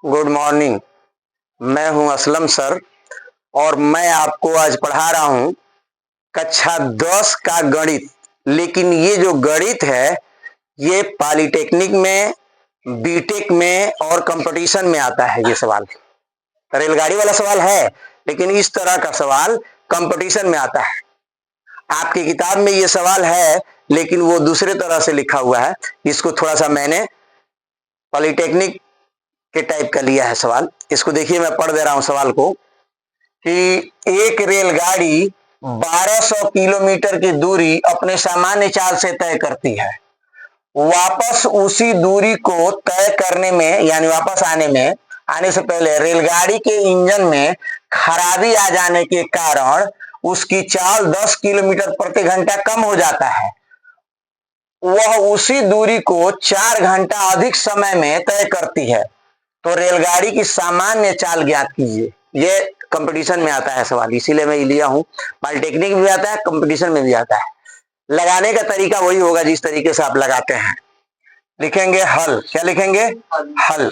Good morning. मैं हूं Aslam sir और मैं आपको आज पढ़ा रहा हूं कक्षा 10 का गणित। लेकिन ये जो गणित है ये पॉलिटेक्निक में, बीटेक में और कंपटीशन में आता है। ये सवाल रेलगाड़ी वाला सवाल है, लेकिन इस तरह का सवाल कंपटीशन में आता है। आपकी किताब में ये सवाल है, लेकिन वो दूसरे तरह से लिखा हुआ है। इसको थोड़ा सा मैंने पॉलिटेक्निक के टाइप का लिया है सवाल। इसको देखिए, मैं पढ़ दे रहा हूं सवाल को कि एक रेलगाड़ी 1200 किलोमीटर की दूरी अपने सामान्य चाल से तय करती है। वापस उसी दूरी को तय करने में, यानी वापस आने से पहले रेलगाड़ी के इंजन में खराबी आ जाने के कारण उसकी चाल 10 किलोमीटर प्रति घंटा कम हो जाता है। वह उसी दूरी को 4 घंटा अधिक समय में तय करती है, तो रेलगाड़ी की सामान्य चाल ज्ञात कीजिए। ये कंपटीशन में आता है सवाल, इसीलिए मैं लिया हूं। पॉलिटेक्निक में भी आता है, कंपटीशन में भी आता है। लगाने का तरीका वही होगा जिस तरीके से आप लगाते हैं। लिखेंगे हल। क्या लिखेंगे? हल।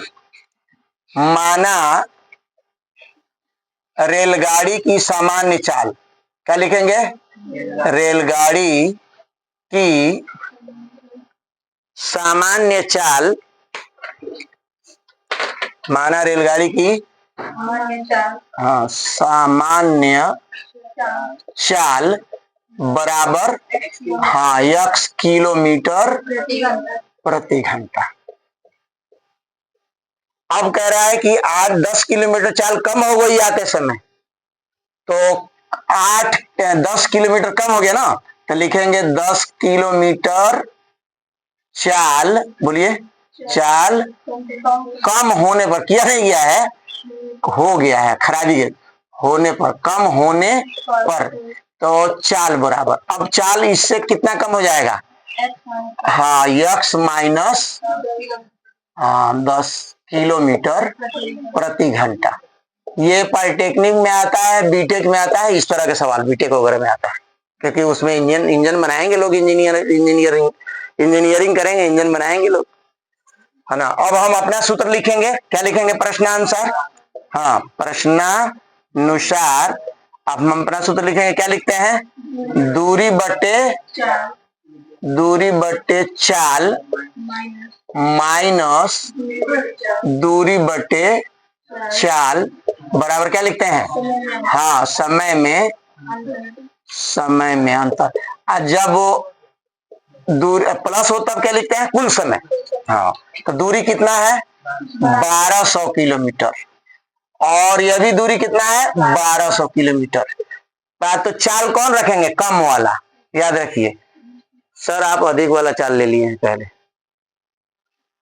माना रेलगाड़ी की सामान्य चाल। क्या लिखेंगे? रेलगाड़ी की सामान्य चाल। माना रेलगाड़ी की सामान्य चाल बराबर x किलोमीटर प्रति घंटा। अब कह रहा है कि आज 10 किलोमीटर चाल कम हो गई आते समय, तो 10 किलोमीटर कम हो गया ना, तो लिखेंगे 10 किलोमीटर चाल। बोलिए, चाल कम होने पर, किया नहीं गया है, हो गया है, खराबी होने पर, कम होने पर, तो चाल बराबर। अब चाल इससे कितना कम हो जाएगा? x माइनस 10 किलोमीटर प्रति घंटा। ये पॉलिटेक्निक में आता है, बीटेक में आता है, इस तरह के सवाल बीटेक वगैरह में आता है, क्योंकि उसमें इंजन बनाएंगे लोग, इंजीनियरिंग करेंगे, इंजन बनाएंगे लोग, है ना। अब हम अपना सूत्र लिखेंगे। क्या लिखेंगे? प्रश्नानुसार। हाँ, प्रश्नानुसार अब हम अपना सूत्र लिखेंगे। क्या लिखते हैं? दूरी बटे चाल माइनस दूरी बटे चाल बराबर क्या लिखते हैं? हाँ, समय में अंतर। जब दूरी प्लस हो तब क्या लिखते हैं? कुल समय। हाँ, तो दूरी कितना है? 1200 किलोमीटर, और यह भी दूरी कितना है? 1200 किलोमीटर। तो चाल कौन रखेंगे? कम वाला। याद रखिए सर, आप अधिक वाला चाल ले लिए हैं पहले,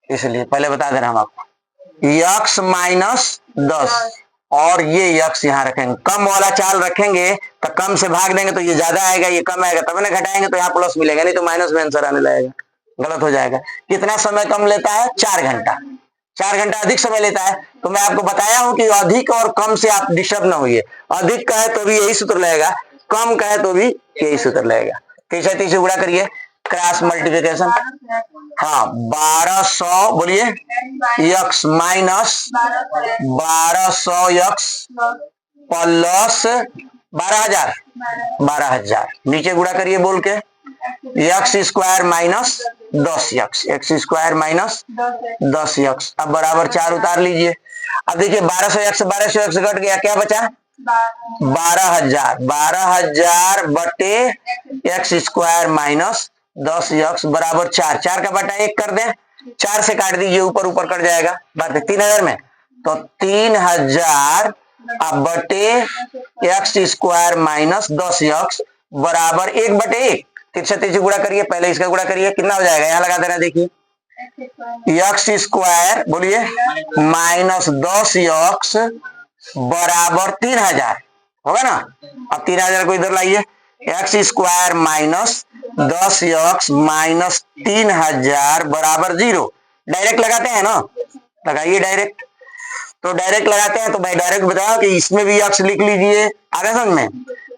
इसलिए पहले बता दे रहा हूं आपको। x माइनस 10 और ये x यहां रखेंगे। कम वाला चाल रखेंगे तो कम से भाग देंगे तो ये ज्यादा आएगा, ये कम आएगा, तब ना घटाएंगे तो यहाँ प्लस मिलेगा, नहीं तो माइनस में आंसर आने लगेगा, गलत हो जाएगा। कितना समय कम लेता है? 4 घंटा। 4 घंटा अधिक समय लेता है। तो मैं आपको बताया हूं कि अधिक और कम से आप डिस्टर्ब ना होइए। अधिक कहे तो भी यही सूत्र लगेगा, कम कहे तो भी यही सूत्र लगेगा। तीसरे गुणा करिए, क्रॉस मल्टीप्लिकेशन। हाँ, 1200 बोलिए x माइनस 1200 प्लस 12,000 नीचे गुणा करिए बोल के, x square minus 10x minus 10x। अब बराबर 4 उतार लीजिए। अब देखिए 1200x घट गया, क्या बचा? 12,000 बटे x स्क्वायर माइनस 10x बराबर 4। 4 का बटा 1 कर दें, 4 से काट दीजिए, ऊपर कर जाएगा, बात 3000 में, तो 3000 अब बटे x स्क्वायर माइनस 10x बराबर 1 बटे 1। तीसरे गुणा करिए, पहले इसका गुणा करिए, कितना हो जाएगा? यहाँ लगा देना, देखिए x स्क्वायर बोलिए माइनस 10x बराबर 3000 होगा ना। अब 3000 को इधर लाइए, x square minus 10x minus 3000 बराबर 0। डायरेक्ट लगाते हैं ना, लगाइए डायरेक्ट। तो डायरेक्ट लगाते हैं तो भाई डायरेक्ट बताओ कि इसमें भी x लिख लीजिए, आगे समझ में,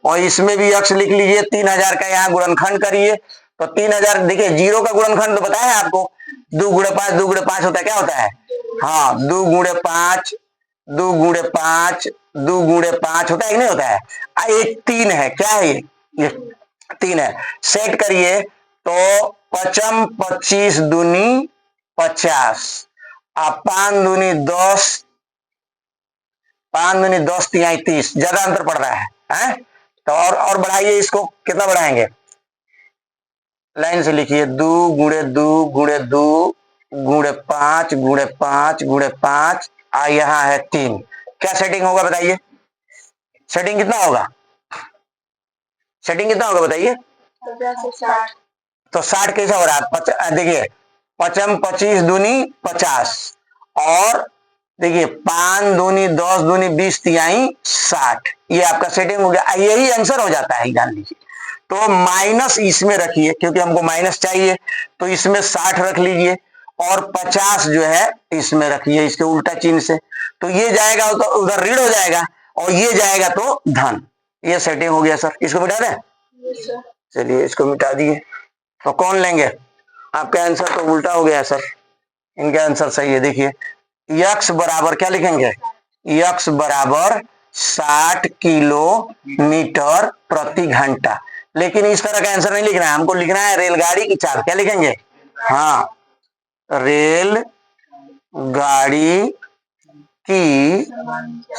और इसमें भी x लिख लीजिए। 3000 का यहाँ गुणनखंड करिए, तो 3000 देखिए, 0 का गुणनखंड तो बताया है आपको, 2 गुणे 5 होता है, क्या होता है? हाँ 2 × 5, 2 × 5, 2 × 5 होता है कि नहीं होता है। एक 3 है, क्या है ये 3 है। सेट करिए तो 5 25 दूनी 50, 5 दूनी 10, 5 दूनी 10 तिहाई 30, ज्यादा अंतर पड़ रहा है? तो और बढ़ाइए इसको, कितना बढ़ाएंगे, लाइन से लिखिए 2 × 2 × 2 × 5 × 5 × 5 यहाँ है 3। क्या सेटिंग होगा बताइए, सेटिंग कितना होगा, सेटिंग कितना होगा बताइए। 50 तो 60 कैसा हो रहा है, देखिए 5 25 दूनी 50 और देखिए 5 दूनी 10 दूनी 20 तिहाई 60, ये आपका सेटिंग हो गया। यही आंसर हो जाता है, जान लीजिए। तो माइनस इसमें रखिए क्योंकि हमको माइनस चाहिए, तो इसमें 60 रख लीजिए और 50 जो है इसमें रखिए, इसके उल्टा चिन्ह से। तो ये जाएगा तो उधर ऋण हो जाएगा और ये जाएगा तो धन। ये सेटिंग हो गया सर, इसको मिटा दें। चलिए इसको मिटा दिए। तो कौन लेंगे, आपका आंसर तो उल्टा हो गया सर, इनका आंसर सही है। देखिए यक्स बराबर क्या लिखेंगे, यक्स बराबर 60 किलोमीटर प्रति घंटा। लेकिन इस तरह का आंसर नहीं लिखना है, हमको लिखना है रेलगाड़ी की चाल। क्या लिखेंगे, हाँ रेल गाड़ी की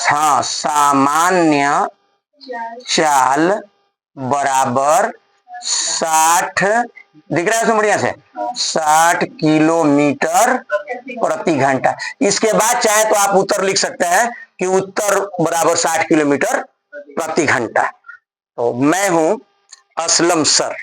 हाँ सामान्य चाल बराबर 60, दिख रहा है उसमें बढ़िया से, 60 किलोमीटर प्रति घंटा। इसके बाद चाहे तो आप उत्तर लिख सकते हैं कि उत्तर बराबर 60 किलोमीटर प्रति घंटा। तो मैं हूं असलम सर।